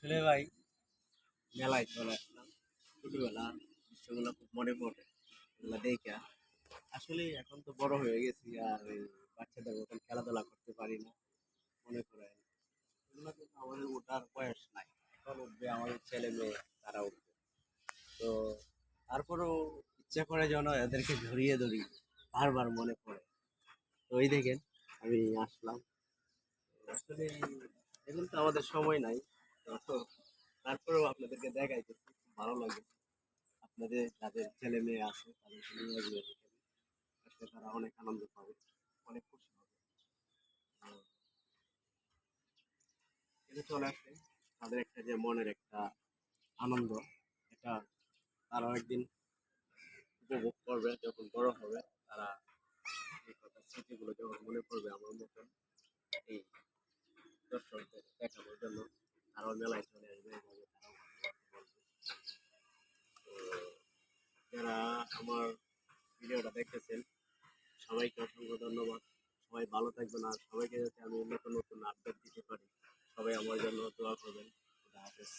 আসলে ভাই মেলায় চলে আসলাম। ছোটবেলা দৃশ্যগুলো খুব মনে পড়ে, এগুলা দেখে। আসলে এখন তো বড় হয়ে গেছি, আর ওই বাচ্চাদের মতন খেলাধুলা করতে পারি না। মনে পড়ে এগুলো, কিন্তু আমাদের ওঠার বয়স নাই। এখন উঠবে আমাদের ছেলে মেয়ে, তারা উঠবে। তো তারপরেও ইচ্ছা করে যেন এদেরকে ধরিয়ে ধরি, বারবার মনে পড়ে। তো ওই দেখেন, আমি আসলাম। আসলে এখন তো আমাদের সময় নাই। তো তারপরেও আপনাদেরকে দেখাইতেছি, খুব ভালো লাগে। আপনাদের যাদের ছেলে মেয়ে আছে তাদেরকে নিয়ে আসবেন এখানে। আসলে তারা অনেক আনন্দ পাবে, অনেক খুশি হবে। আর এখানে চলে আসলে তাদের একটা যে মনের একটা আনন্দ, এটা তারা একদিন উপভোগ করবে যখন বড় হবে। তারা এই কথা স্মৃতিগুলো যখন মনে পড়বে আমার মতন, এই দর্শকদের দেখানোর জন্য তারাও মেলায় চলে আসবে, এভাবে তারাও কথাবার্তা বলবে। তো যারা আমার ভিডিওটা দেখতেছেন, সবাইকে অসংখ্য ধন্যবাদ। সবাই ভালো থাকবেন, আর সবাইকে যাতে আমি নতুন নতুন আপডেট দিতে পারি, সবাই আমার জন্য দোয়া করবেন। খুদা হাফেজ।